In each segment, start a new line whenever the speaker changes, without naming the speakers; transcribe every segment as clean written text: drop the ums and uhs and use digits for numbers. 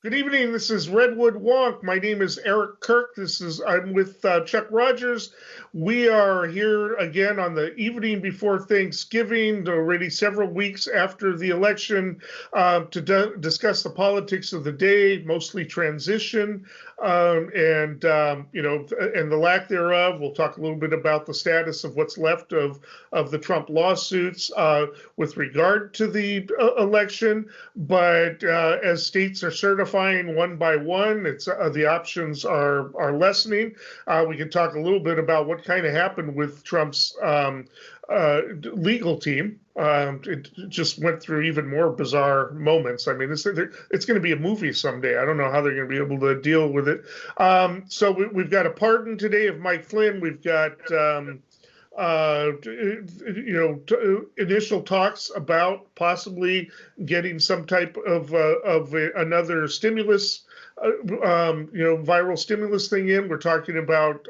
Good evening. This is Redwood Wonk. My name is Eric Kirk. I'm with Chuck Rogers. We are here again on the evening before Thanksgiving, already several weeks after the election, to discuss the politics of the day, mostly transition, and the lack thereof. We'll talk a little bit about the status of what's left of the Trump lawsuits with regard to the election. But as states are certifying one by one, it's the options are lessening. We can talk a little bit about what kind of happened with Trump's legal team. It just went through even more bizarre moments. I mean, it's going to be a movie someday. I don't know how they're going to be able to deal with it. So we've got a pardon today of Mike Flynn. We've got initial talks about possibly getting some type of another stimulus, viral stimulus thing in. We're talking about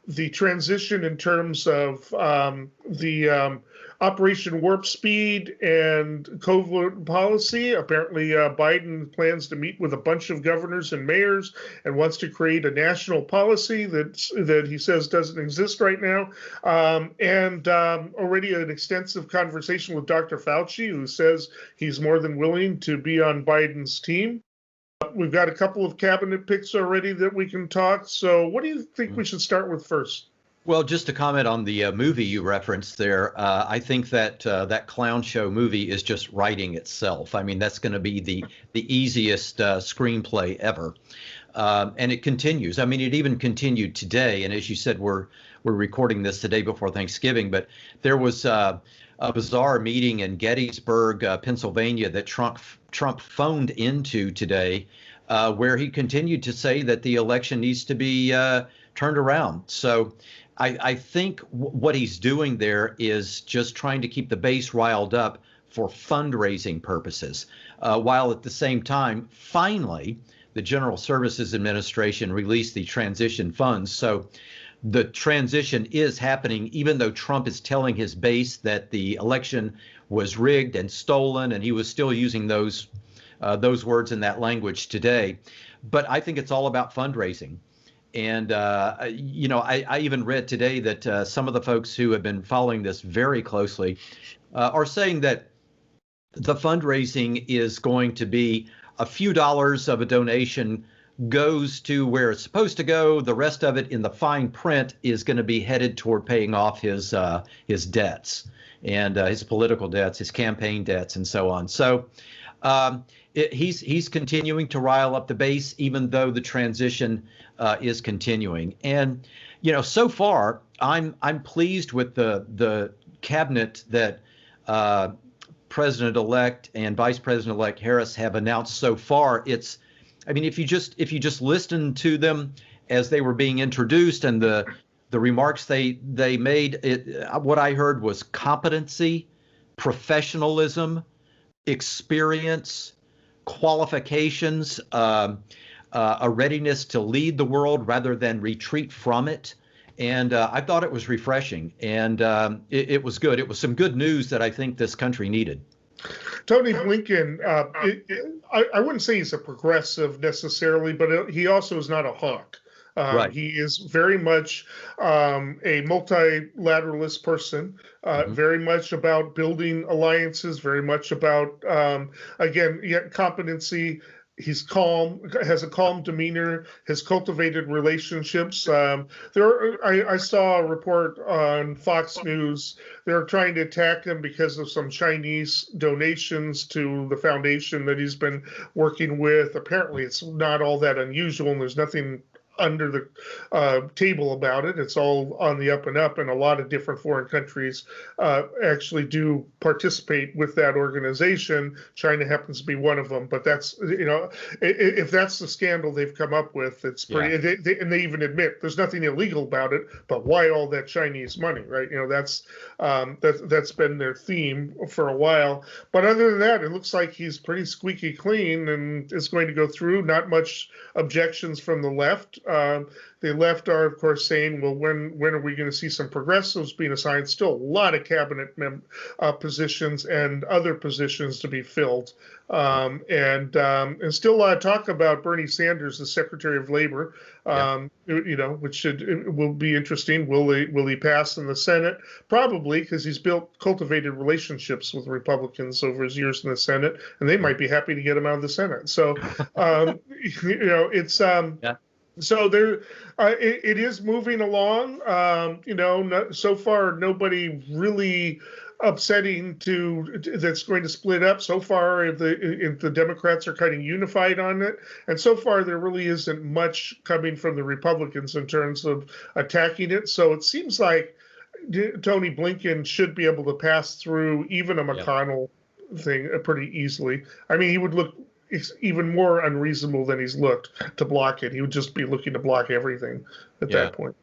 the transition in terms of the Operation Warp Speed and COVID policy. Apparently, Biden plans to meet with a bunch of governors and mayors and wants to create a national policy that he says doesn't exist right now. And already an extensive conversation with Dr. Fauci, who says he's more than willing to be on Biden's team. We've got a couple of cabinet picks already that we can talk. So what do you think we should start with first?
Well, just to comment on the movie you referenced there, I think that that clown show movie is just writing itself. I mean, that's going to be the easiest screenplay ever, and it continues. I mean, it even continued today. And as you said, we're recording this the day before Thanksgiving, but there was a bizarre meeting in Gettysburg, Pennsylvania, that Trump phoned into today, where he continued to say that the election needs to be turned around. So I think what he's doing there is just trying to keep the base riled up for fundraising purposes, while at the same time, finally, the General Services Administration released the transition funds. So the transition is happening, even though Trump is telling his base that the election was rigged and stolen, and he was still using those words in that language today. But I think it's all about fundraising. And, I even read today that some of the folks who have been following this very closely are saying that the fundraising is going to be a few dollars of a donation goes to where it's supposed to go. The rest of it in the fine print is going to be headed toward paying off his debts and his political debts, his campaign debts, and so on. So he's continuing to rile up the base, even though the transition is continuing. And so far, I'm pleased with the cabinet that President-elect and Vice President-elect Harris have announced so far. If you just listen to them as they were being introduced and the remarks they made, what I heard was competency, professionalism, experience, qualifications, a readiness to lead the world rather than retreat from it. And I thought it was refreshing, and it was good. It was some good news that I think this country needed.
Tony Blinken, I wouldn't say he's a progressive necessarily, but he also is not a hawk.
Right.
He is very much a multilateralist person, very much about building alliances, very much about, competency. He's calm, has a calm demeanor, has cultivated relationships. I saw a report on Fox News. They're trying to attack him because of some Chinese donations to the foundation that he's been working with. Apparently, it's not all that unusual, and there's nothing under the table about it. It's all on the up and up, and a lot of different foreign countries actually do participate with that organization. China happens to be one of them, but that's, if that's the scandal they've come up with, it's pretty, yeah. And they even admit there's nothing illegal about it, but why all that Chinese money, right? That's been their theme for a while. But other than that, it looks like he's pretty squeaky clean and is going to go through. Not much objections from the left. The left are, of course, saying, well, when are we going to see some progressives being assigned? Still a lot of cabinet positions and other positions to be filled. And still a lot of talk about Bernie Sanders, the Secretary of Labor, which will be interesting. Will he pass in the Senate? Probably, because he's cultivated relationships with Republicans over his years in the Senate, and they might be happy to get him out of the Senate. So, it's so there, it is moving along. So far, nobody really upsetting that's going to split up. So far, if the Democrats are kind of unified on it, and so far there really isn't much coming from the Republicans in terms of attacking it. So it seems like Tony Blinken should be able to pass through even a McConnell thing pretty easily. I mean, he would look even more unreasonable than he's looked to block it. He would just be looking to block everything at that point.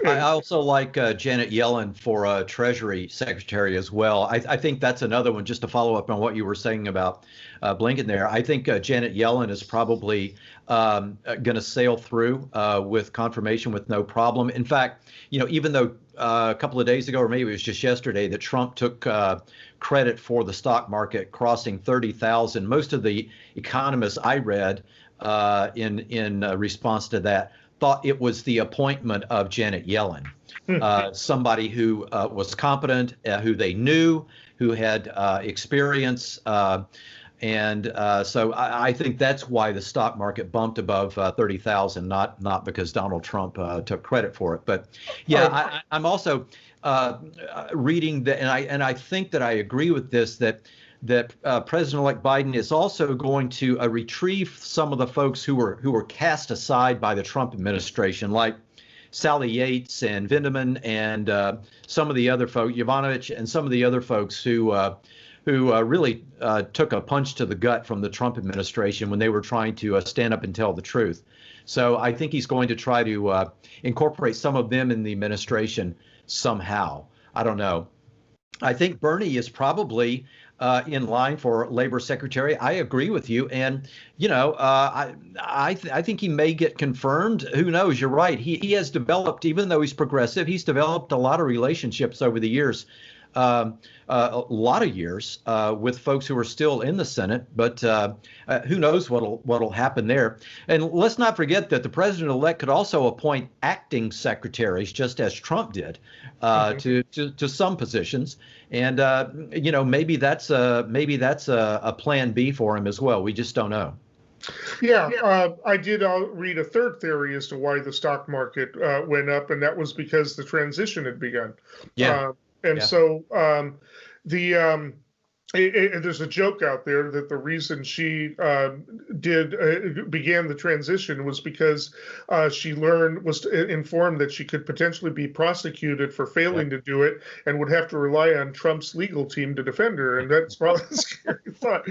I also like Janet Yellen for Treasury Secretary as well. I think that's another one, just to follow up on what you were saying about Blinken there. I think Janet Yellen is probably going to sail through with confirmation with no problem. In fact, even though a couple of days ago, or maybe it was just yesterday, that Trump took credit for the stock market crossing 30,000, most of the economists I read in response to that thought it was the appointment of Janet Yellen, somebody who was competent, who they knew, who had experience. And so I think that's why the stock market bumped above 30,000, not because Donald Trump took credit for it. But I'm also reading that, and I think that I agree with this, that President-elect Biden is also going to retrieve some of the folks who were cast aside by the Trump administration, like Sally Yates and Vindeman and some of the other folks, Yovanovitch, and some of the other folks who really took a punch to the gut from the Trump administration when they were trying to stand up and tell the truth. So I think he's going to try to incorporate some of them in the administration somehow. I don't know. I think Bernie is probably in line for labor secretary. I agree with you. And, I think he may get confirmed. Who knows? You're right. He has developed, even though he's progressive, he's developed a lot of relationships over the years. A lot of years with folks who are still in the Senate, but who knows what'll happen there. And let's not forget that the president-elect could also appoint acting secretaries, just as Trump did, to some positions. And maybe that's a plan B for him as well. We just don't know.
Yeah, I did read a third theory as to why the stock market went up, and that was because the transition had begun. So there's a joke out there that the reason she began the transition was because she was informed that she could potentially be prosecuted for failing to do it and would have to rely on Trump's legal team to defend her. And that's probably a scary thought.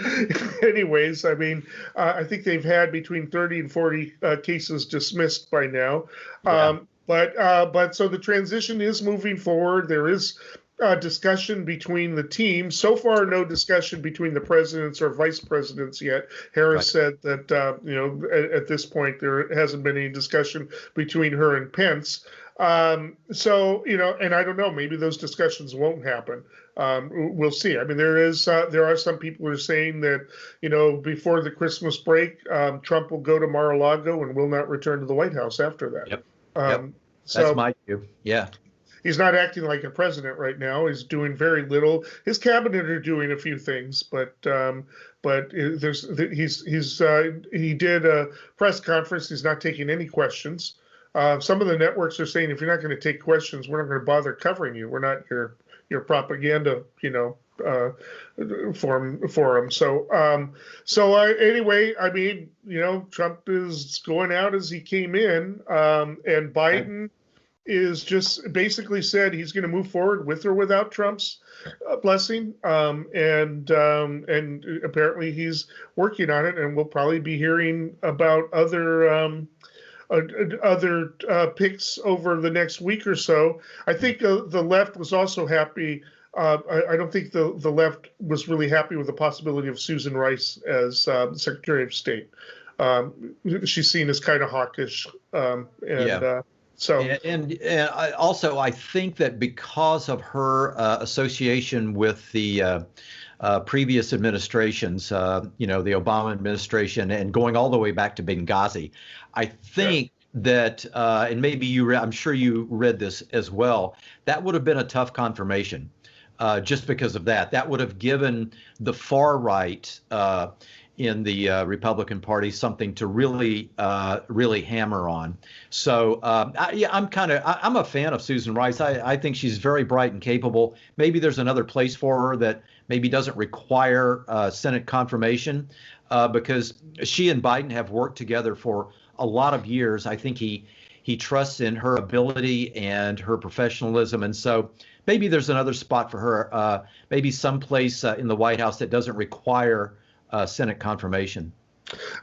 Anyways, I mean, I think they've had between 30 and 40 cases dismissed by now. But so the transition is moving forward. There is discussion between the teams. So far, no discussion between the presidents or vice presidents yet. Harris said that, at this point, there hasn't been any discussion between her and Pence. And I don't know, maybe those discussions won't happen. We'll see. I mean, there are some people who are saying that, before the Christmas break, Trump will go to Mar-a-Lago and will not return to the White House after that.
That's my view. Yeah.
He's not acting like a president right now. He's doing very little. His cabinet are doing a few things, but he did a press conference. He's not taking any questions. Some of the networks are saying, if you're not going to take questions, we're not going to bother covering you. We're not your propaganda, forum. Anyway, I mean, Trump is going out as he came in, and Biden is just basically said he's going to move forward with or without Trump's blessing, and apparently he's working on it, and we'll probably be hearing about other picks over the next week or so. I think the left was also happy. I don't think the left was really happy with the possibility of Susan Rice as Secretary of State. she's seen as kind of hawkish, and
Yeah.
so.
And I think that because of her association with the previous administrations, the Obama administration, and going all the way back to Benghazi, I think that, and maybe I'm sure you read this as well, that would have been a tough confirmation. Just because of that, that would have given the far right in the Republican Party something to really hammer on. So I'm a fan of Susan Rice. I think she's very bright and capable. Maybe there's another place for her that maybe doesn't require Senate confirmation, because she and Biden have worked together for a lot of years. I think he trusts in her ability and her professionalism, and so maybe there's another spot for her. Maybe someplace in the White House that doesn't require Senate confirmation.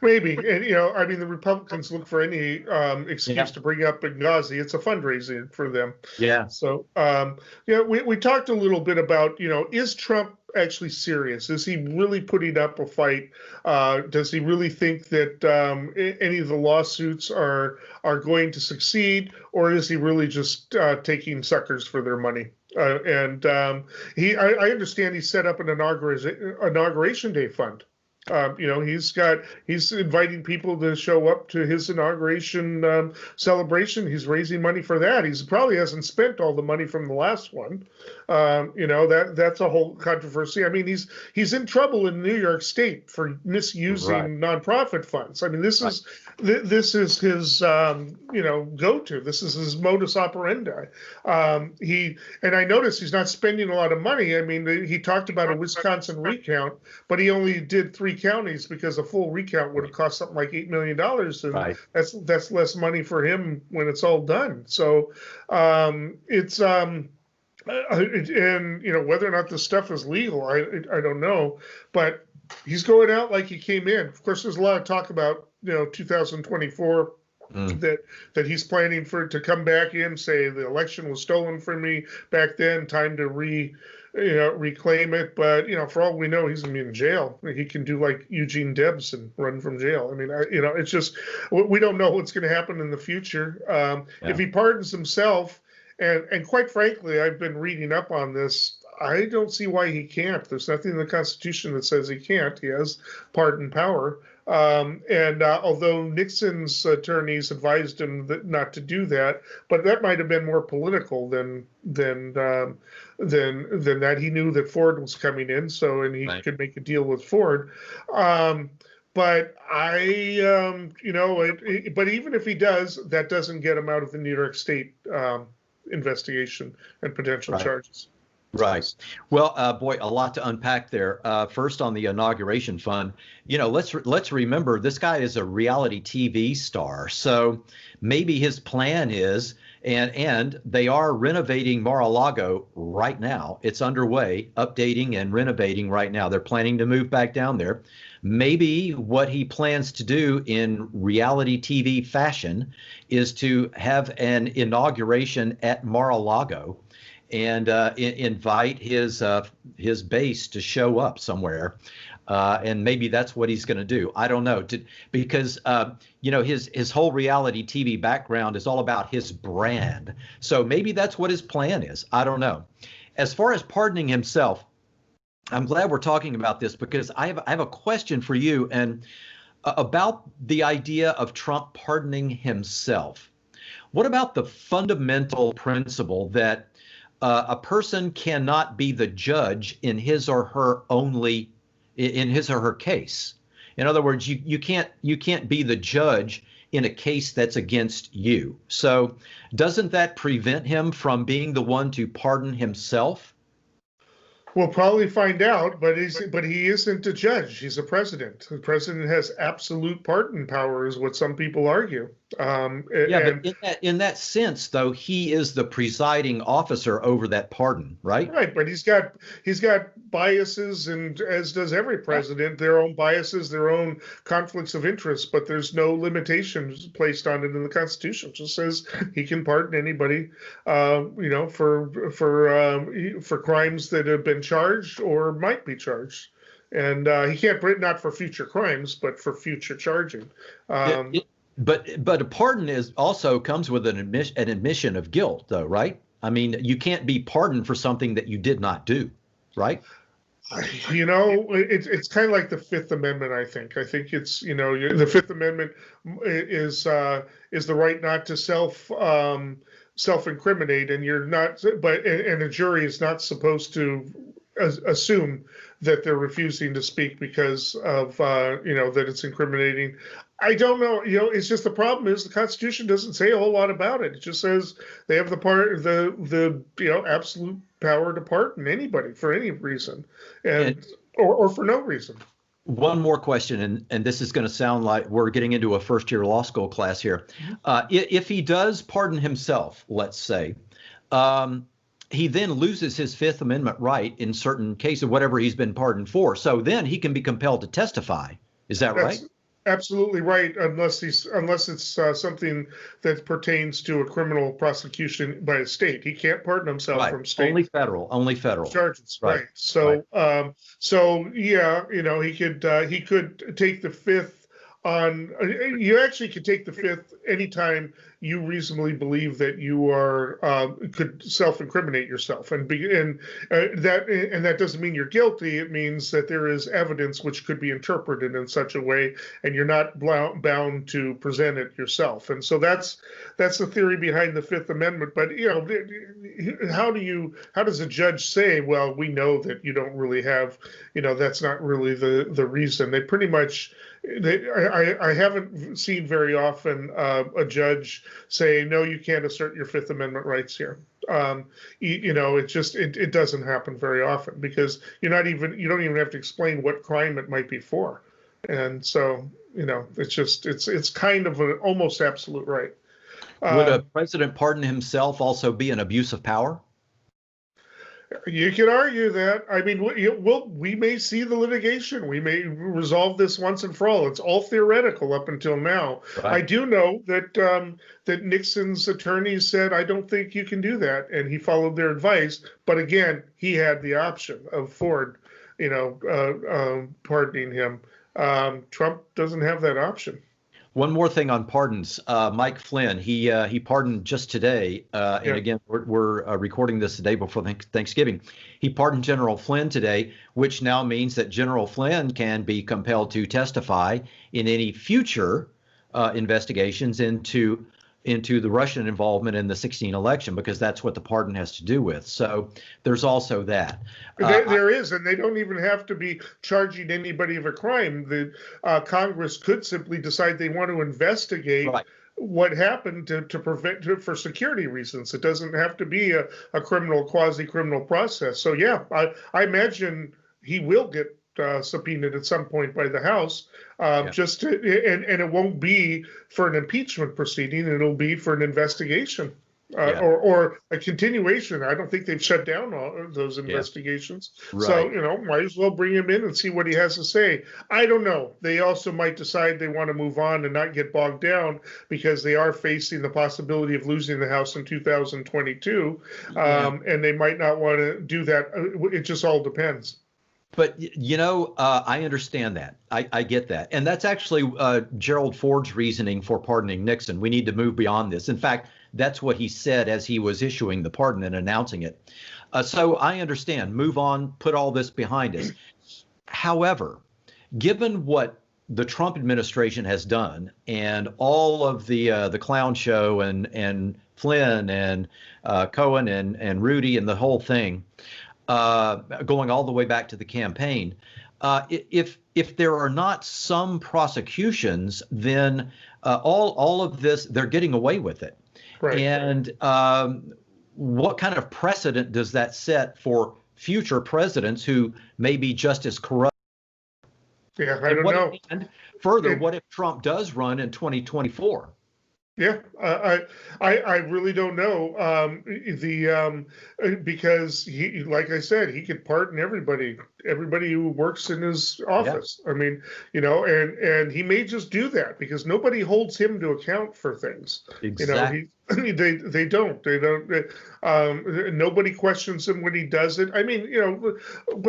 Maybe, and I mean, the Republicans look for any excuse to bring up Benghazi. It's a fundraiser for them.
Yeah.
So, we talked a little bit about, is Trump actually serious? Is he really putting up a fight? Does he really think that any of the lawsuits are going to succeed, or is he really just taking suckers for their money? I understand he set up an inauguration day fund. He's inviting people to show up to his inauguration celebration. He's raising money for that. He probably hasn't spent all the money from the last one. That's a whole controversy. I mean, he's in trouble in New York State for misusing nonprofit funds. I mean, this is his go-to. This is his modus operandi. And I noticed he's not spending a lot of money. I mean, he talked about a Wisconsin recount, but he only did 3 counties because a full recount would have cost something like $8 million, and that's less money for him when it's all done. So it's and whether or not this stuff is legal, I don't know, but he's going out like he came in. Of course, there's a lot of talk about 2024. That he's planning to come back in, say the election was stolen from me back then, time to reclaim it. But for all we know, he's gonna be in jail. He can do like Eugene Debs and run from jail. I mean, it's just, we don't know what's going to happen in the future. If he pardons himself, and quite frankly, I've been reading up on this. I don't see why he can't. There's nothing in the Constitution that says he can't. He has pardon power. Although Nixon's attorneys advised him not to do that, but that might have been more political than that. He knew that Ford was coming in, and he could make a deal with Ford. But but even if he does, that doesn't get him out of the New York State investigation and potential charges.
Right. Well, boy, a lot to unpack there. First, on the inauguration fund, let's remember this guy is a reality TV star. So maybe his plan is, and they are renovating Mar-a-Lago right now. It's underway, updating and renovating right now. They're planning to move back down there. Maybe what he plans to do in reality TV fashion is to have an inauguration at Mar-a-Lago and invite his base to show up somewhere, and maybe that's what he's going to do. I don't know, because his whole reality TV background is all about his brand. So maybe that's what his plan is. I don't know. As far as pardoning himself, I'm glad we're talking about this, because I have a question for you and about the idea of Trump pardoning himself. What about the fundamental principle that a person cannot be the judge in his or her case? In other words, you can't be the judge in a case that's against you. So doesn't that prevent him from being the one to pardon himself?
We'll probably find out, but he isn't a judge. He's a president. The president has absolute pardon power, is what some people argue.
But in that sense, though, he is the presiding officer over that pardon, right?
Right, but he's got biases, and as does every president, their own biases, their own conflicts of interest. But there's no limitations placed on it in the Constitution. It just says he can pardon anybody, for crimes that have been charged or might be charged. and he can't not for future crimes, but for future charging.
But a pardon is also comes with an admission of guilt, though, right? I mean, you can't be pardoned for something that you did not do, right?
It's kind of like the Fifth Amendment. I think it's the Fifth Amendment is the right not to self-incriminate, and you're not, and a jury is not supposed to assume that they're refusing to speak because of that it's incriminating. I don't know. It's just the problem is the Constitution doesn't say a whole lot about it. It just says they have the absolute power to pardon anybody for any reason, or for no reason.
One more question, and this is going to sound like we're getting into a first-year law school class here. If he does pardon himself, let's say, he then loses his Fifth Amendment right in certain cases, whatever he's been pardoned for. So then he can be compelled to testify. Is that right?
Absolutely right, unless it's something that pertains to a criminal prosecution by a state. He can't pardon himself from state.
Only federal
charges. Right. So yeah, he could take the Fifth on. You actually could take the Fifth anytime you reasonably believe that you are could self-incriminate yourself, and that doesn't mean you're guilty. It means that there is evidence which could be interpreted in such a way, and you're not bound to present it yourself. And so that's the theory behind the Fifth Amendment. But how does a judge say, well, we know that you don't really have, that's not really the reason. They pretty much. I haven't seen very often a judge say, no, you can't assert your Fifth Amendment rights here. It doesn't happen very often because you don't even have to explain what crime it might be for. And so, it's kind of an almost absolute right.
Would a president pardon himself also be an abuse of power?
You could argue that. I mean, we may see the litigation. We may resolve this once and for all. It's all theoretical up until now. Right. I do know that Nixon's attorneys said, I don't think you can do that. And he followed their advice. But again, he had the option of Ford, pardoning him. Trump doesn't have that option.
One more thing on pardons. Mike Flynn, he pardoned just today, and again, we're recording this the day before Thanksgiving. He pardoned General Flynn today, which now means that General Flynn can be compelled to testify in any future investigations into the Russian involvement in the 2016 election, because that's what the pardon has to do with. So there's also that.
There is, and they don't even have to be charging anybody of a crime. The Congress could simply decide they want to investigate what happened to prevent for security reasons. It doesn't have to be a criminal, quasi-criminal process. So yeah, I imagine he will get subpoenaed at some point by the House, and it won't be for an impeachment proceeding. It'll be for an investigation or a continuation. I don't think they've shut down all those investigations. Right. So, might as well bring him in and see what he has to say. I don't know. They also might decide they want to move on and not get bogged down because they are facing the possibility of losing the House in 2022. And they might not want to do that. It just all depends.
But, I understand that. I get that. And that's actually Gerald Ford's reasoning for pardoning Nixon. We need to move beyond this. In fact, that's what he said as he was issuing the pardon and announcing it. So I understand. Move on. Put all this behind us. However, given what the Trump administration has done and all of the clown show and Flynn and Cohen and Rudy and the whole thing, going all the way back to the campaign, if there are not some prosecutions, then all of this, they're getting away with it. Right. And what kind of precedent does that set for future presidents who may be just as corrupt?
Yeah, I don't know.
And further, what if Trump does run in 2024?
Yeah, I really don't know. Because he, like I said, he could pardon everybody who works in his office. Yeah. I mean, and he may just do that because nobody holds him to account for things.
Exactly.
They don't. They don't. Nobody questions him when he does it. I mean,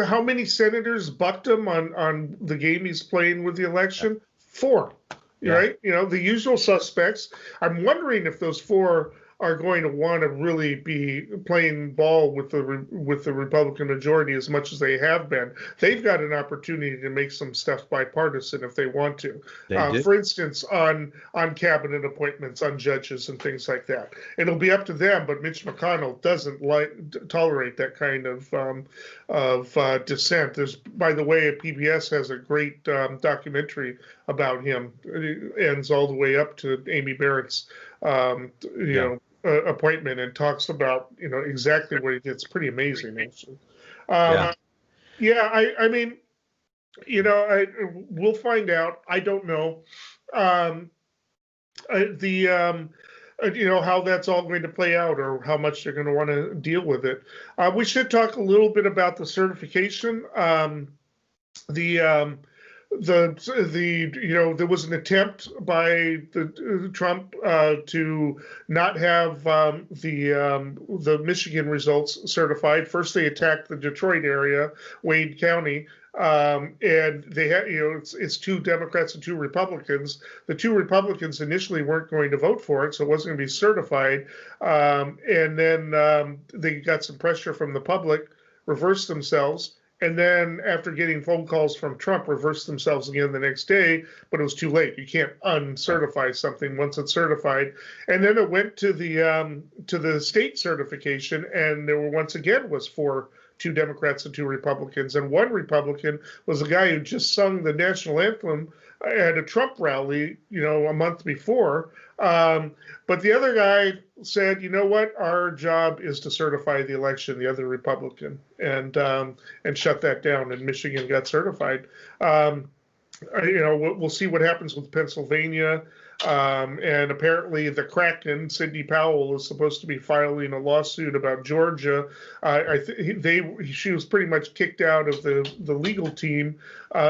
how many senators bucked him on the game he's playing with the election? Four,
Yeah.
right? The usual suspects. I'm wondering if those four are going to want to really be playing ball with the Republican majority as much as they have been. They've got an opportunity to make some stuff bipartisan if they want to.
They do.
For instance, on cabinet appointments, on judges and things like that. It'll be up to them, but Mitch McConnell doesn't tolerate that kind of dissent. There's, by the way, PBS has a great documentary about him. It ends all the way up to Amy Barrett's appointment, and talks about exactly what he did. It's pretty amazing, actually. I mean, we'll find out. I don't know how that's all going to play out, or how much they're going to want to deal with it. We should talk a little bit about the certification. There was an attempt by Trump to not have the Michigan results certified. First, they attacked the Detroit area, Wade County, and they had, it's two Democrats and two Republicans. The two Republicans initially weren't going to vote for it, so it wasn't going to be certified. And then they got some pressure from the public, reversed themselves. And then after getting phone calls from Trump, reversed themselves again the next day, but it was too late. You can't uncertify something once it's certified. And then it went to the state certification, and there were once again was two Democrats and two Republicans. And one Republican was a guy who just sung the national anthem at a Trump rally, a month before. But the other guy said, you know what, our job is to certify the election, the other Republican, and shut that down. And Michigan got certified. We'll see what happens with Pennsylvania. And apparently the Kraken, Sidney Powell, is supposed to be filing a lawsuit about Georgia. She was pretty much kicked out of the legal team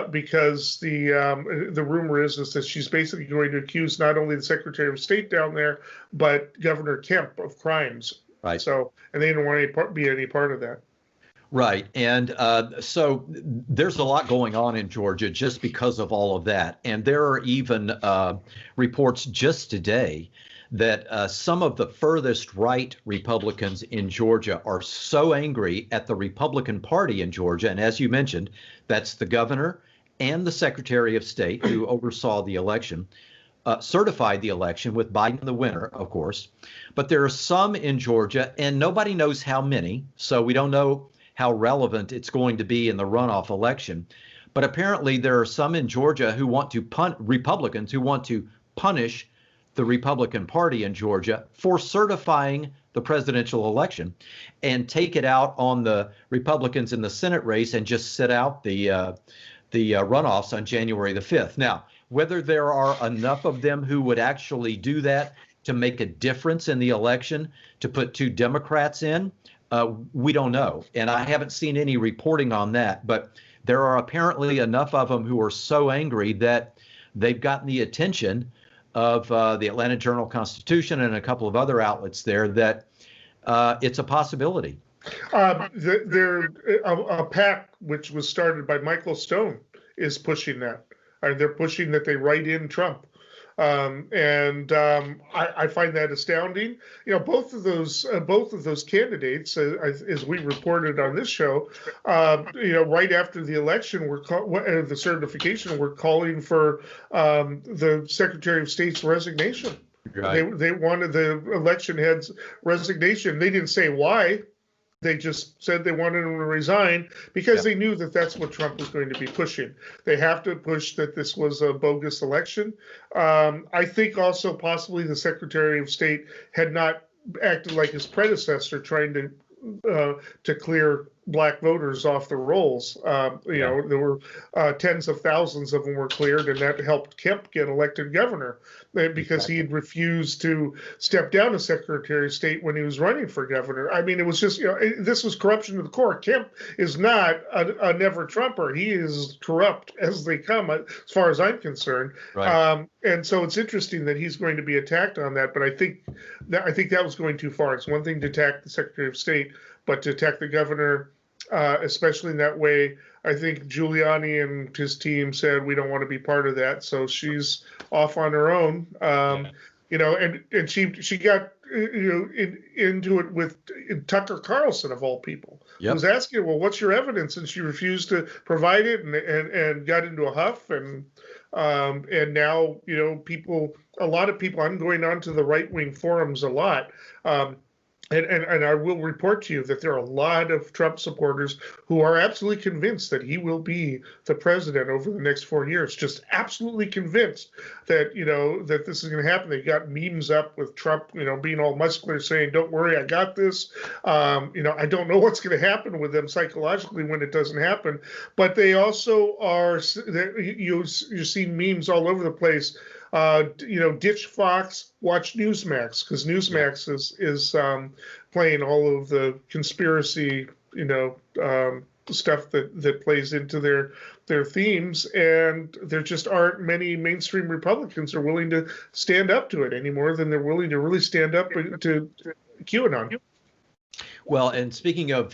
because the rumor is that she's basically going to accuse not only the Secretary of State down there, but Governor Kemp of crimes.
Right.
So, and they didn't want to be any part of that.
Right. And so there's a lot going on in Georgia just because of all of that. And there are even reports just today that some of the furthest right Republicans in Georgia are so angry at the Republican Party in Georgia. And as you mentioned, that's the governor and the Secretary of State who oversaw the election, certified the election with Biden the winner, of course. But there are some in Georgia, and nobody knows how many. So we don't know how relevant it's going to be in the runoff election. But apparently there are some in Georgia who want to Republicans who want to punish the Republican Party in Georgia for certifying the presidential election and take it out on the Republicans in the Senate race and just sit out the runoffs on January the 5th. Now, whether there are enough of them who would actually do that to make a difference in the election, to put two Democrats in, we don't know. And I haven't seen any reporting on that. But there are apparently enough of them who are so angry that they've gotten the attention of the Atlanta Journal-Constitution and a couple of other outlets there that it's a possibility.
A PAC, which was started by Michael Stone, is pushing that. They're pushing that they write in Trump. I find that astounding. Both of those candidates, as we reported on this show, right after the election, the certification, were calling for the Secretary of State's resignation. Right. They wanted the election head's resignation. They didn't say why. They just said they wanted him to resign because they knew that that's what Trump was going to be pushing. They have to push that this was a bogus election. I think also possibly the Secretary of State had not acted like his predecessor, trying to clear black voters off the rolls.
Yeah.
There were tens of thousands of them were cleared, and that helped Kemp get elected governor because he
Exactly.
had refused to step down as Secretary of State when he was running for governor. I mean, it was just, this was corruption to the core. Kemp is not a never Trumper. He is corrupt as they come, as far as I'm concerned.
Right.
And so it's interesting that he's going to be attacked on that. But I think that was going too far. It's one thing to attack the Secretary of State, but to attack the governor, especially in that way, I think Giuliani and his team said we don't want to be part of that. So she's off on her own.
Yeah.
And she got into it with Tucker Carlson of all people, who
Yep.
was asking her, well, what's your evidence? And she refused to provide it, and got into a huff, and now a lot of people. I'm going on to the right wing forums a lot. And I will report to you that there are a lot of Trump supporters who are absolutely convinced that he will be the president over the next 4 years. Just absolutely convinced that that this is going to happen. They got memes up with Trump, being all muscular, saying, "Don't worry, I got this." I don't know what's going to happen with them psychologically when it doesn't happen, but they also are. You're seeing memes all over the place. Ditch Fox, watch Newsmax, because Newsmax is playing all of the conspiracy, stuff that plays into their themes, and there just aren't many mainstream Republicans are willing to stand up to it any more than they're willing to really stand up to QAnon.
Well, and speaking of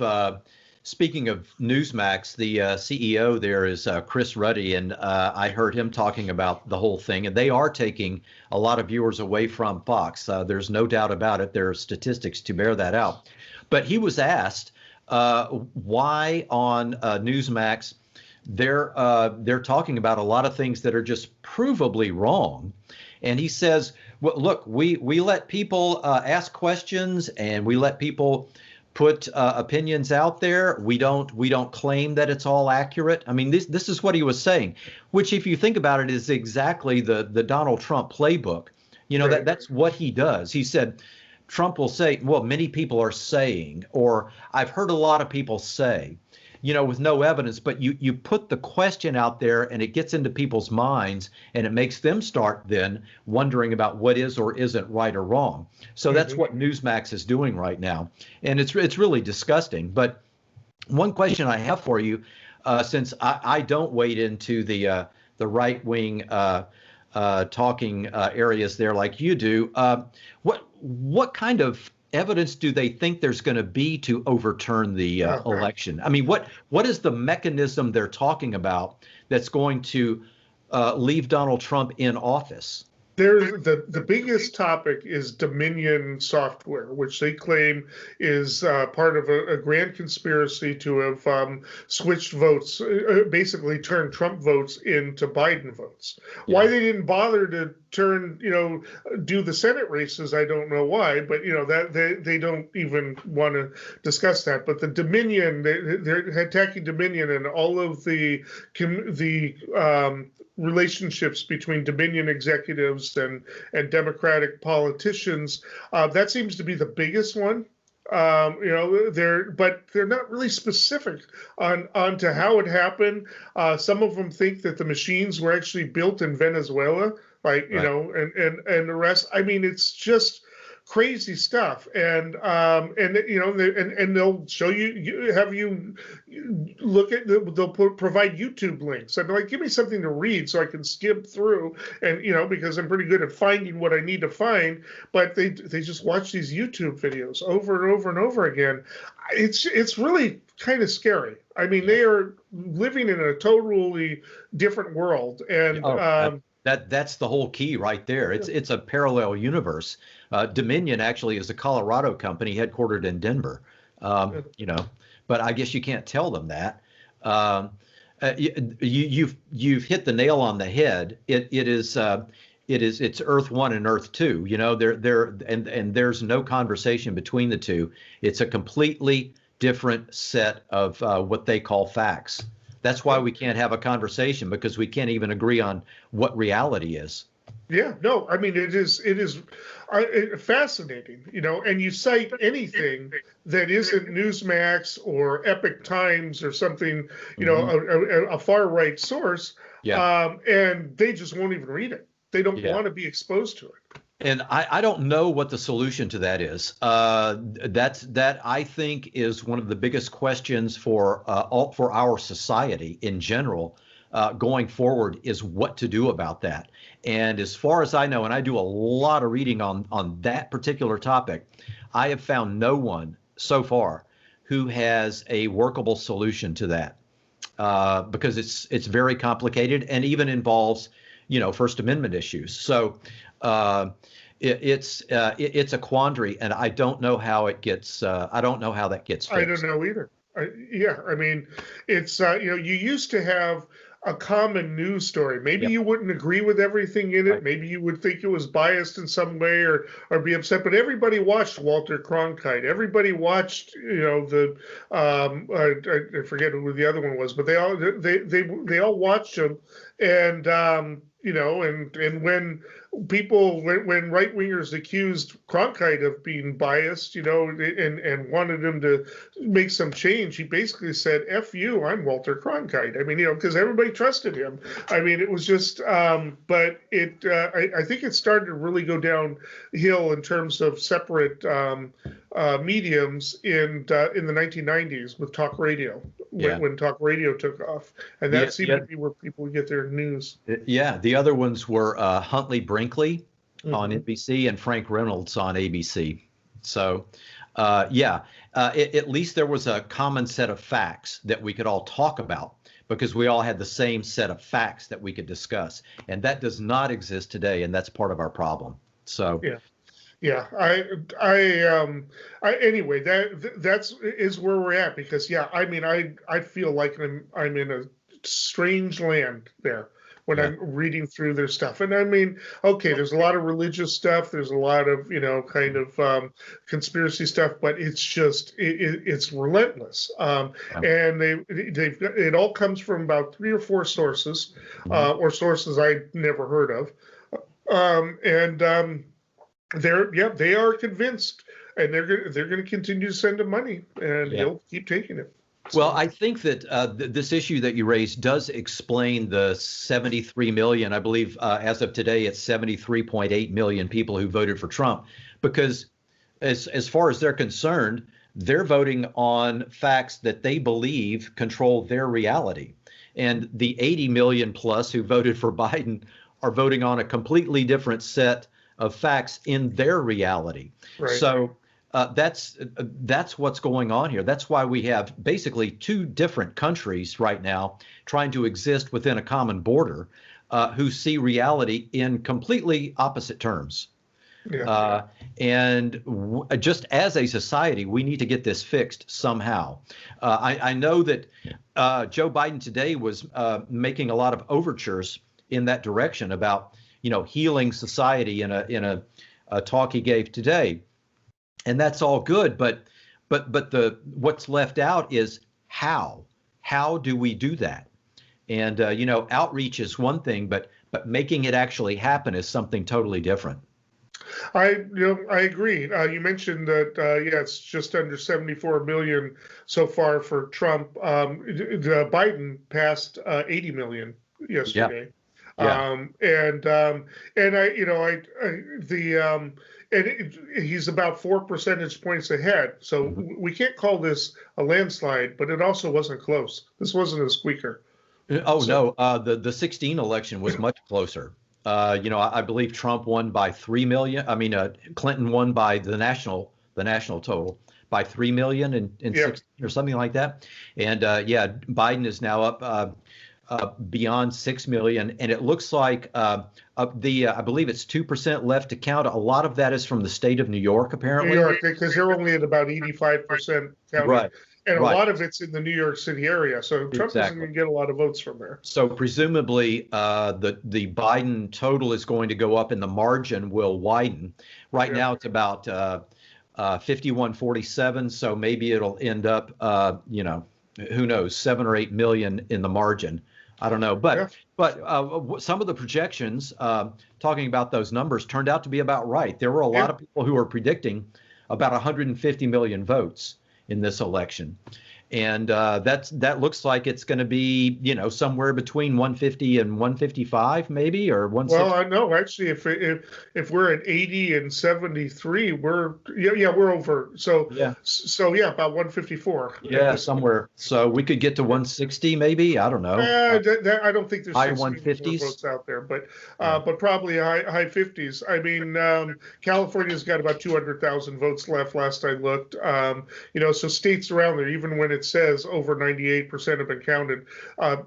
Newsmax, the CEO there is Chris Ruddy, and I heard him talking about the whole thing, and they are taking a lot of viewers away from Fox. There's no doubt about it. There are statistics to bear that out. But he was asked why on Newsmax they're talking about a lot of things that are just provably wrong, and he says, "Well, look, we let people ask questions, and we let people put opinions out there. We don't claim that it's all accurate." I mean, this is what he was saying, which, if you think about it, is exactly the Donald Trump playbook.
Right.
That's what he does. He said Trump will say, well, many people are saying, or I've heard a lot of people say, with no evidence, but you put the question out there and it gets into people's minds and it makes them start then wondering about what is or isn't right or wrong. So that's what Newsmax is doing right now. And it's really disgusting. But one question I have for you, since I don't wade into the right wing talking areas there like you do, what kind of evidence do they think there's going to be to overturn the election? I mean, what is the mechanism they're talking about that's going to leave Donald Trump in office?
The biggest topic is Dominion software, which they claim is part of a grand conspiracy to have switched votes, basically turned Trump votes into Biden votes.
Yeah.
Why they didn't bother to do the Senate races, I don't know why, but that they don't even want to discuss that. But the Dominion, they're attacking Dominion and all of the relationships between Dominion executives and Democratic politicians. That seems to be the biggest one. They're not really specific on to how it happened. Some of them think that the machines were actually built in Venezuela, and the rest. I mean, it's just crazy stuff, and they'll show have you look at they'll provide YouTube links. I'm like, give me something to read so I can skim through, and because I'm pretty good at finding what I need to find, but they just watch these YouTube videos over and over and over again. It's really kind of scary. I mean, they are living in a totally different world, and
that's the whole key right there. It's a parallel universe. Dominion actually is a Colorado company headquartered in Denver, but I guess you can't tell them that. You've hit the nail on the head. It's Earth 1 and Earth 2. And there's no conversation between the two. It's a completely different set of what they call facts. That's why we can't have a conversation, because we can't even agree on what reality is.
Yeah, no, I mean it is fascinating, and you cite anything that isn't Newsmax or Epic Times or something,
Hmm.
a far right source,
Yeah.
and they just won't even read it. They don't
Yeah.
want to be exposed to it.
And I don't know what the solution to that is. That I think is one of the biggest questions for our society in general going forward is what to do about that. And as far as I know, and I do a lot of reading on that particular topic, I have found no one so far who has a workable solution to that because it's very complicated and even involves First Amendment issues. So. Uh, it's a quandary, and I don't know how it gets. I don't know how that gets
I don't
fixed.
know either. Yeah, I mean, it's you used to have a common news story. Maybe
Yep.
you wouldn't agree with everything in it.
Right.
Maybe you would think it was biased in some way or be upset. But everybody watched Walter Cronkite. Everybody watched, the I forget who the other one was, but they all watched him, and and when right wingers accused Cronkite of being biased, and wanted him to make some change, he basically said, "F you, I'm Walter Cronkite." I mean, because everybody trusted him. I mean, it was just, but I think it started to really go downhill in terms of separate mediums in the 1990s with talk radio,
Yeah.
when talk radio took off, and
The,
that seemed to
the,
be where people get their news.
yeah. The other ones were Huntley Brinkley on
Hmm.
NBC and Frank Reynolds on ABC. So, yeah, at least there was a common set of facts that we could all talk about because we all had the same set of facts that we could discuss. And that does not exist today, and that's part of our problem. So,
Yeah. Yeah, anyway, that's is where we're at because yeah, I mean, I feel like I'm in a strange land there when
yeah,
I'm reading through their stuff, and I mean, okay, there's a lot of religious stuff, there's a lot of kind of conspiracy stuff, but it's just it's relentless,
yeah.
and it all comes from about three or four sources,
Mhm.
or sources I never heard of, and they are convinced, and they're going to continue to send him money, and
Yeah.
he'll keep taking it.
Well,
So
I think that this issue that you raised does explain the 73 million. I believe as of today, it's 73.8 million people who voted for Trump, because as far as they're concerned, they're voting on facts that they believe control their reality. And the 80 million plus who voted for Biden are voting on a completely different set of facts in their reality.
right,
So that's what's going on here. That's why we have basically two different countries right now trying to exist within a common border, who see reality in completely opposite terms.
yeah,
Uh, and just as a society, we need to get this fixed somehow. I know that Joe Biden today was making a lot of overtures in that direction about healing society in a talk he gave today, and that's all good. But the what's left out is how do we do that? And outreach is one thing, but making it actually happen is something totally different.
I agree. You mentioned that yeah, it's just under 74 million so far for Trump. Biden passed 80 million
Yeah,
yesterday,
yeah.
and he's about 4 percentage points ahead. So
Mhm.
we can't call this a landslide, but it also wasn't close. This wasn't a squeaker.
Oh
So
no, the 16 election was much closer. I believe Trump won by 3 million. I mean, Clinton won by the national total by 3 million in
yeah,
16 or something like that. And yeah, Biden is now up beyond 6 million, and it looks like I believe it's 2% left to count. A lot of that is from the state of New York,
New
apparently.
York, because they're only at about 85% counted,
Right,
and a
right,
lot of it's in the New York City area. So Trump isn't
exactly.
going to get a lot of votes from there.
So presumably, the Biden total is going to go up, and the margin will widen. Right
Yeah,
now, it's about 51-47. So maybe it'll end up, who knows, 7 or 8 million in the margin. I don't know,
Yeah.
but some of the projections talking about those numbers turned out to be about right. There were a lot of people who were predicting about 150 million votes in this election. And that looks like it's going to be, somewhere between 150 and 155, maybe, or 160.
Well, I know actually, if we're at 80 and 73, we're over. So
Yeah.
So yeah, about 154.
Yeah, somewhere. So we could get to 160, maybe. I don't know.
I don't think there's
High
6 million
150s.
votes out there, but probably high 50s. I mean, California's got about 200,000 votes left. Last I looked. So states around there, even when it says over 98% have been counted,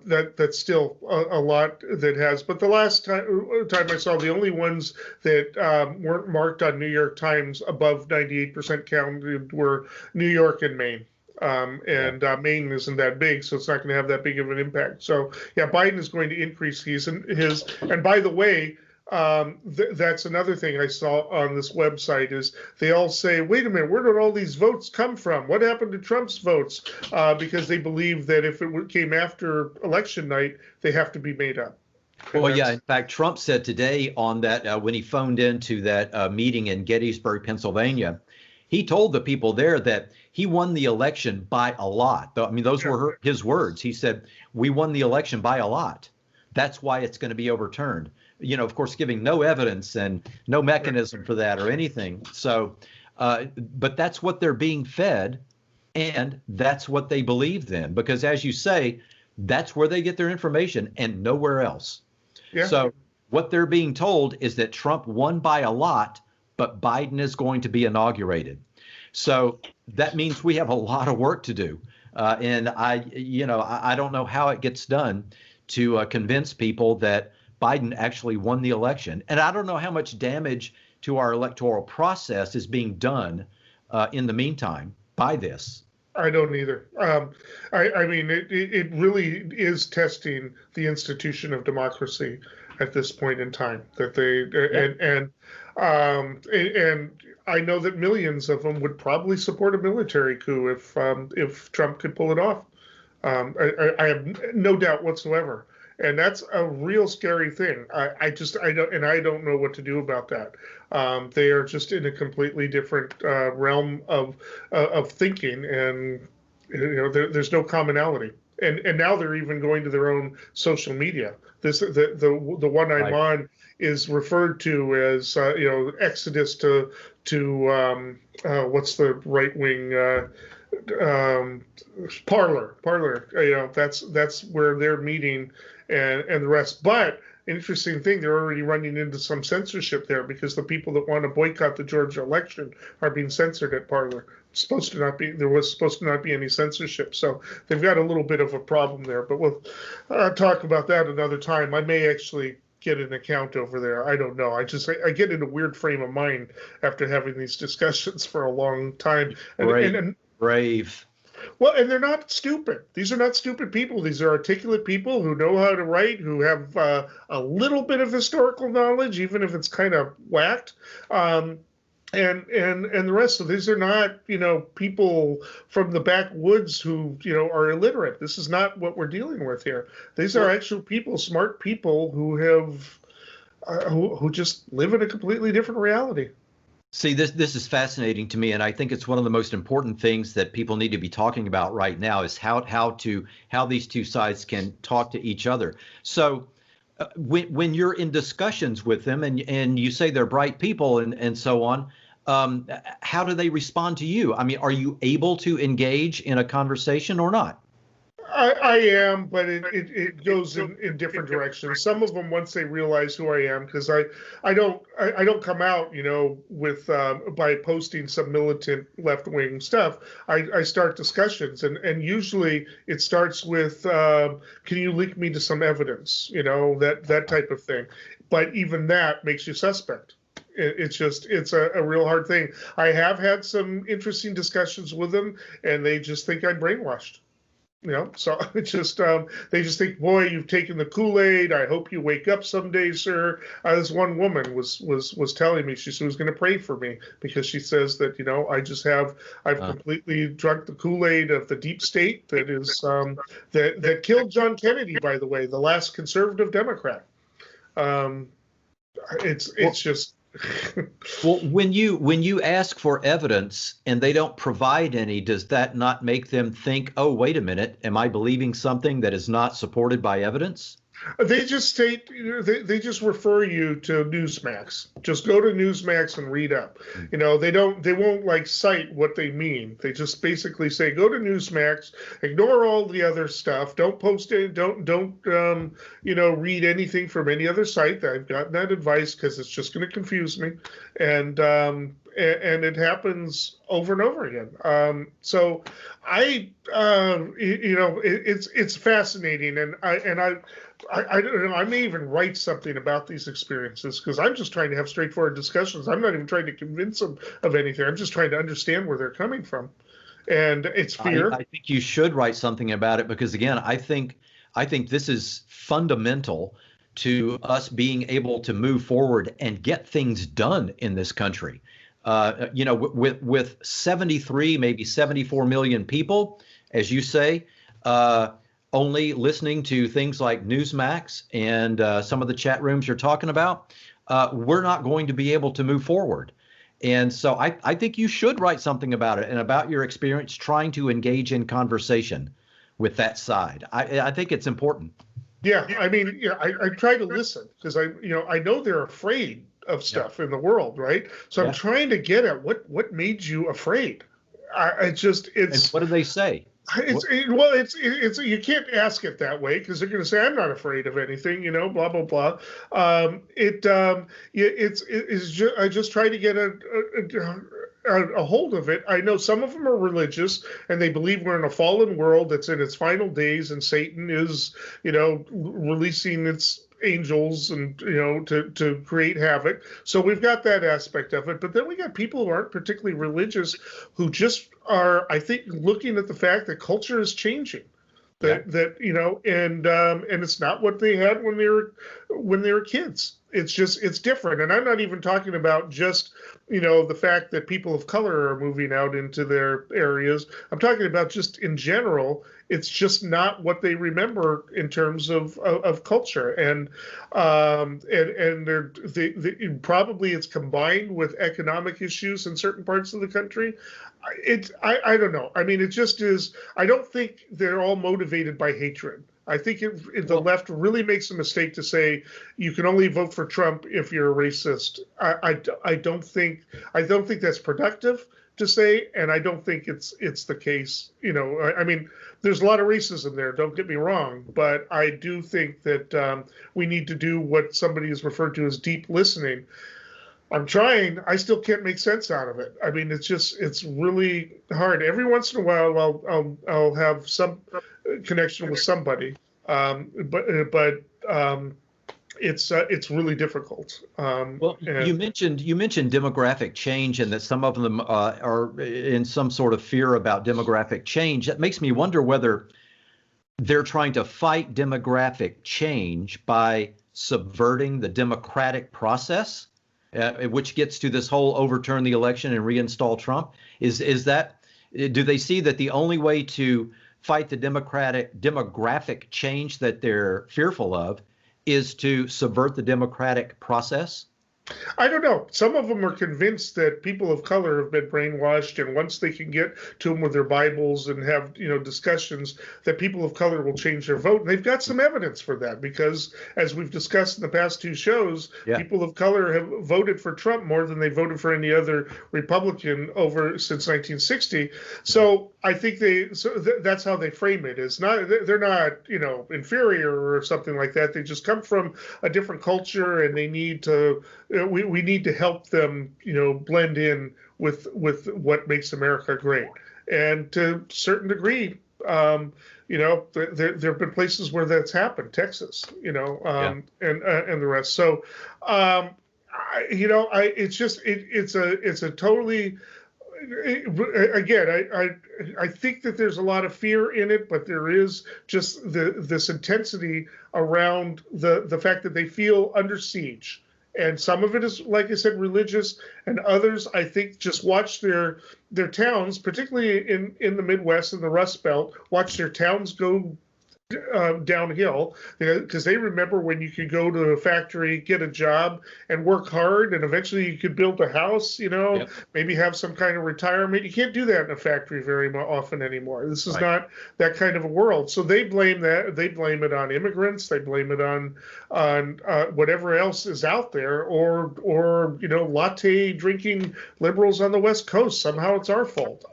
that's still a lot that has. But the last time I saw, the only ones that weren't marked on New York Times above 98% counted were New York and Maine. Maine isn't that big, so it's not going to have that big of an impact. So yeah, Biden is going to increase his. And by the way, that's another thing I saw on this website is they all say, wait a minute, where did all these votes come from? What happened to Trump's votes? Because they believe that if it came after election night, they have to be made up.
Well, yeah. In fact, Trump said today on that when he phoned into that meeting in Gettysburg, Pennsylvania, he told the people there that he won the election by a lot. I mean, those were his words. He said, we won the election by a lot. That's why it's going to be overturned. Of course, giving no evidence and no mechanism for that or anything. So, but that's what they're being fed. And that's what they believe then, because as you say, that's where they get their information and nowhere else. Yeah. So what they're being told is that Trump won by a lot, but Biden is going to be inaugurated. So that means we have a lot of work to do. And I don't know how it gets done to convince people that Biden actually won the election. And I don't know how much damage to our electoral process is being done in the meantime by this.
I don't either. I mean, it really is testing the institution of democracy at this point in time. That and I know that millions of them would probably support a military coup if Trump could pull it off. I have no doubt whatsoever. And that's a real scary thing. I don't know what to do about that. They are just in a completely different realm of thinking, and there's no commonality. And now they're even going to their own social media. The one I'm on is referred to as exodus to what's the right wing. Parlor. That's where they're meeting and the rest. But an interesting thing, they're already running into some censorship there because the people that want to boycott the Georgia election are being censored at Parlor. There was supposed to not be any censorship. So they've got a little bit of a problem there, but we'll talk about that another time. I may actually get an account over there. I don't know. I get in a weird frame of mind after having these discussions for a long time.
Brave.
Well, and they're not stupid. These are not stupid people. These are articulate people who know how to write, who have a little bit of historical knowledge, even if it's kind of whacked. And the rest of these are not, people from the backwoods who, are illiterate. This is not what we're dealing with here. These are actual people, smart people who have, who just live in a completely different reality.
See, this is fascinating to me, and I think it's one of the most important things that people need to be talking about right now is how these two sides can talk to each other. So when you're in discussions with them and you say they're bright people and so on, how do they respond to you? I mean, are you able to engage in a conversation or not?
I am, but it goes in different directions. Some of them, once they realize who I am, because I don't come out, with by posting some militant left wing stuff. I start discussions, and usually it starts with, can you link me to some evidence, that type of thing. But even that makes you suspect. It's a real hard thing. I have had some interesting discussions with them, and they just think I'm brainwashed. So it's just they just think, boy, you've taken the Kool-Aid. I hope you wake up someday, sir. This one woman was telling me, she was going to pray for me because she says that I've completely drunk the Kool-Aid of the deep state that is that killed John Kennedy, by the way, the last conservative Democrat. It's just.
Well, when you ask for evidence and they don't provide any, does that not make them think, oh, wait a minute, am I believing something that is not supported by evidence?
They just state, they just refer you to Newsmax. Just go to Newsmax and read up. They won't like cite what they mean. They just basically say, go to Newsmax, ignore all the other stuff. Don't post it. Don't read anything from any other site. I've gotten that advice because it's just going to confuse me. And it happens over and over again. So it's fascinating, and I don't know. I may even write something about these experiences because I'm just trying to have straightforward discussions. I'm not even trying to convince them of anything. I'm just trying to understand where they're coming from, and it's fear.
I think you should write something about it because, again, I think this is fundamental to us being able to move forward and get things done in this country. With 73, maybe 74 million people, as you say, only listening to things like Newsmax and some of the chat rooms you're talking about, we're not going to be able to move forward. And so I think you should write something about it and about your experience trying to engage in conversation with that side. I think it's important.
Yeah, I mean, I try to listen because I know they're afraid of stuff in the world, right? So I'm trying to get at what made you afraid. And what
do they say?
It's you can't ask it that way because they're going to say I'm not afraid of anything, blah blah blah. I just try to get a hold of it. I know some of them are religious and they believe we're in a fallen world that's in its final days and Satan is, releasing its angels and to create havoc. So we've got that aspect of it, but then we got people who aren't particularly religious who just are, I think, looking at the fact that culture is changing. And it's not what they had when they were kids. It's different. And I'm not even talking about just the fact that people of color are moving out into their areas. I'm talking about just in general. It's just not what they remember in terms of culture, and probably it's combined with economic issues in certain parts of the country. I don't know. I mean, it just is. I don't think they're all motivated by hatred. I think the left really makes a mistake to say you can only vote for Trump if you're a racist. I don't think that's productive to say, and I don't think it's the case. I mean, there's a lot of racism there. Don't get me wrong, but I do think that we need to do what somebody has referred to as deep listening. I'm trying. I still can't make sense out of it. I mean, it's really hard. Every once in a while, I'll have some connection with somebody, but it's really difficult.
You mentioned demographic change and that some of them are in some sort of fear about demographic change. That makes me wonder whether they're trying to fight demographic change by subverting the democratic process, which gets to this whole overturn the election and reinstall Trump. Do they see that the only way to fight the demographic change that they're fearful of is to subvert the democratic process?
I don't know. Some of them are convinced that people of color have been brainwashed, and once they can get to them with their Bibles and have discussions, that people of color will change their vote. And they've got some evidence for that because, as we've discussed in the past two shows, people of color have voted for Trump more than they voted for any other Republican since 1960. So I think that's how they frame it. They're not inferior or something like that. They just come from a different culture, and they need to. We need to help them, blend in with what makes America great. And to a certain degree, there have been places where that's happened, Texas, and the rest. So, it's a totally again, I think that there's a lot of fear in it, but there is just this intensity around the fact that they feel under siege. And some of it is, like I said, religious, and others, I think, just watch their towns, particularly in the Midwest and the Rust Belt, watch their towns go downhill, because they remember when you could go to a factory, get a job, and work hard, and eventually you could build a house,
Yep.
maybe have some kind of retirement. You can't do that in a factory very often anymore. This is not that kind of a world. So they blame that. They blame it on immigrants. They blame it on whatever else is out there, or latte drinking liberals on the West Coast. Somehow it's our fault.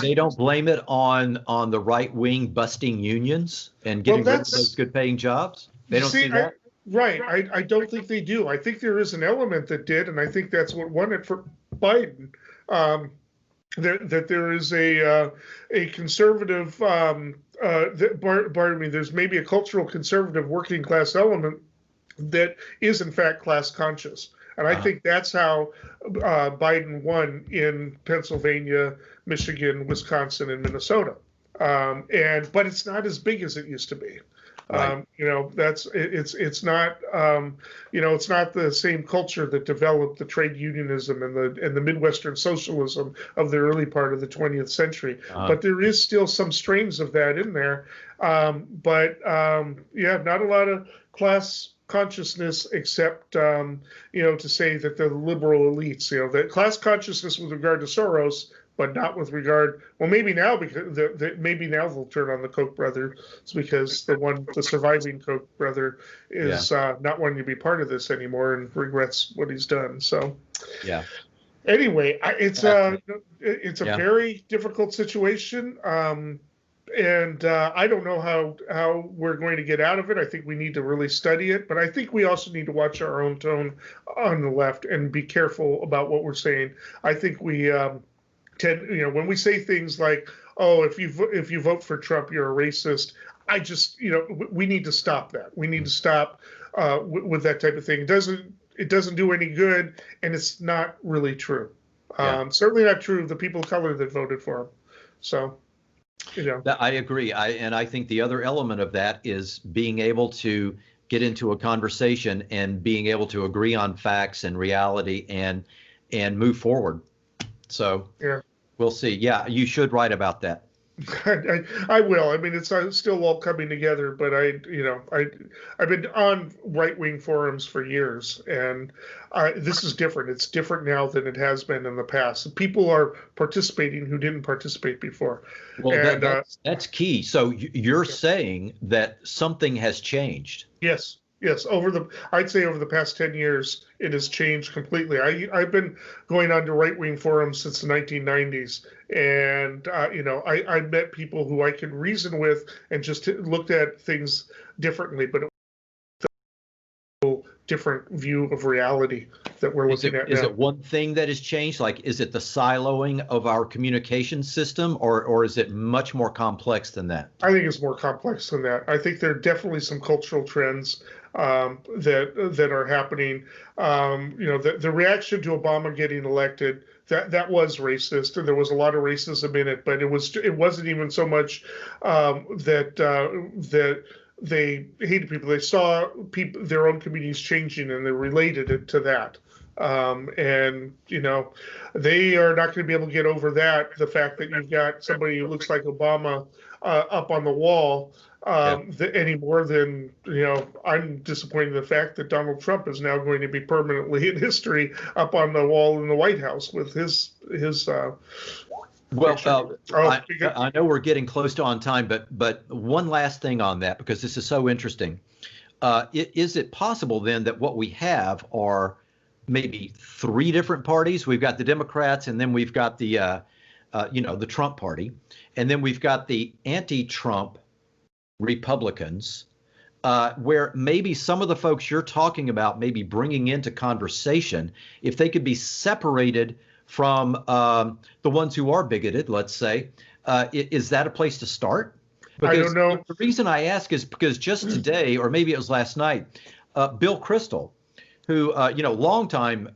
They don't blame it on the right wing busting unions and getting rid of those good paying jobs. They don't see that.
Right. I don't think they do. I think there is an element that did, and I think that's what won it for Biden. That there is a conservative, pardon me, there's maybe a cultural conservative working class element that is in fact class conscious. And I think that's how Biden won in Pennsylvania, Michigan, Wisconsin, and Minnesota. But it's not as big as it used to be.
Right.
It's not it's not the same culture that developed the trade unionism and the Midwestern socialism of the early part of the 20th century. But there is still some strains of that in there. Not a lot of class consciousness, except to say that the liberal elites, that class consciousness with regard to Soros, but not with regard. Well, maybe now, because maybe now they'll turn on the Koch brothers, because the surviving Koch brother is not wanting to be part of this anymore and regrets what he's done. So,
yeah.
Anyway, it's a very difficult situation. And I don't know how we're going to get out of it. I think we need to really study it, but I think we also need to watch our own tone on the left and be careful about what we're saying. I think we when we say things like, "Oh, if you vote for Trump, you're a racist," we need to stop that. We need to stop with that type of thing. It doesn't do any good, and it's not really true. Certainly not true of the people of color that voted for him. So.
I agree. I think the other element of that is being able to get into a conversation and being able to agree on facts and reality and move forward. So we'll see. Yeah, you should write about that.
I will. I mean, it's still all coming together, but I've been on right-wing forums for years, and this is different. It's different now than it has been in the past. People are participating who didn't participate before.
Well, that's key. So you're saying that something has changed.
Yes. I'd say over the past 10 years, it has changed completely. I've been going on to right-wing forums since the 1990s, and I met people who I could reason with and just looked at things differently, but it was a different view of reality that we're looking at now.
Is it one thing that has changed? Like, is it the siloing of our communication system, or is it much more complex than that?
I think it's more complex than that. I think there are definitely some cultural trends that are happening. The reaction to Obama getting elected, that was racist, and there was a lot of racism in it. But it wasn't even so much that they hated people. They saw their own communities changing, and they related it to that. They are not going to be able to get over that. The fact that you've got somebody who looks like Obama up on the wall. Any more than, I'm disappointed in the fact that Donald Trump is now going to be permanently in history up on the wall in the White House with his.
I know we're getting close to on time, but one last thing on that, because this is so interesting. Is it possible then that what we have are maybe three different parties? We've got the Democrats, and then we've got the Trump party, and then we've got the anti-Trump Republicans, where maybe some of the folks you're talking about, maybe bringing into conversation, if they could be separated from the ones who are bigoted, let's say, is that a place to start? Because
I don't know.
The reason I ask is because just today, or maybe it was last night, Bill Kristol, who, longtime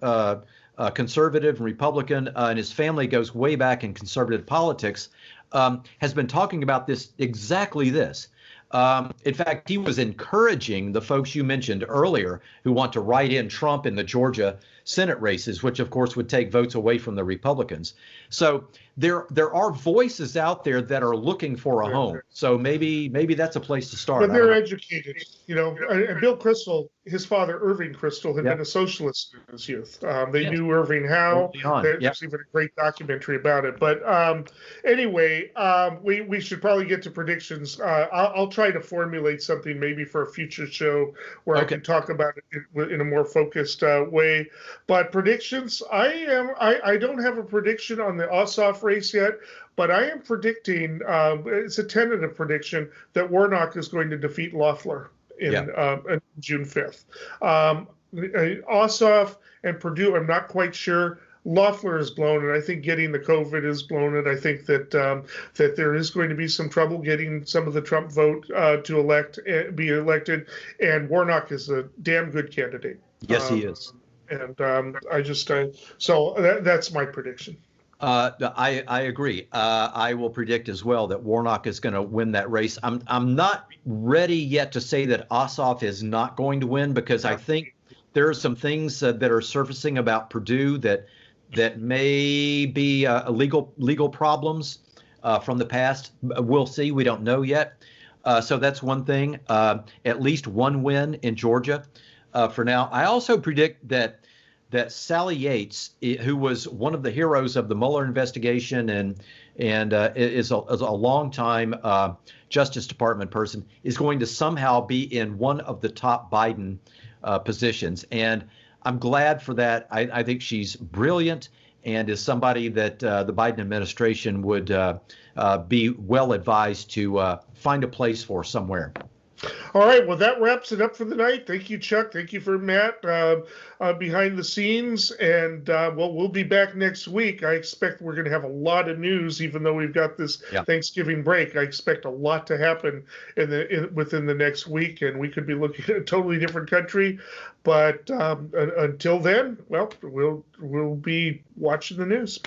conservative and Republican, and his family goes way back in conservative politics, has been talking about exactly this. In fact, he was encouraging the folks you mentioned earlier who want to write in Trump in the Georgia Senate races, which of course would take votes away from the Republicans. So there are voices out there that are looking for a home. So maybe that's a place to start.
But they're educated, and Bill Kristol, his father, Irving Kristol, had been a socialist in his youth. They knew Irving Howe. There's even a great documentary about it. But anyway, we should probably get to predictions. I'll try to formulate something maybe for a future show where I can talk about it in a more focused way. But predictions, I don't have a prediction on the Ossoff race yet, but I am predicting, it's a tentative prediction, that Warnock is going to defeat Loeffler in June 5th. Ossoff and Perdue, I'm not quite sure. Loeffler is blown, and I think getting the COVID is blown, and I think that that there is going to be some trouble getting some of the Trump vote to be elected, and Warnock is a damn good candidate.
Yes, he is.
And so that's my prediction.
I agree. I will predict as well that Warnock is going to win that race. I'm not ready yet to say that Ossoff is not going to win, because I think there are some things that are surfacing about Perdue that may be legal problems from the past. We'll see. We don't know yet. So that's one thing. At least one win in Georgia for now. I also predict that Sally Yates, who was one of the heroes of the Mueller investigation and is a longtime Justice Department person, is going to somehow be in one of the top Biden positions. And I'm glad for that. I think she's brilliant and is somebody that the Biden administration would be well advised to find a place for somewhere.
All right, well, that wraps it up for the night. Thank you, Chuck. Thank you for Matt behind the scenes. And we'll be back next week. I expect we're going to have a lot of news, even though we've got this Thanksgiving break. I expect a lot to happen within the next week, and we could be looking at a totally different country. But until then, well, we'll be watching the news.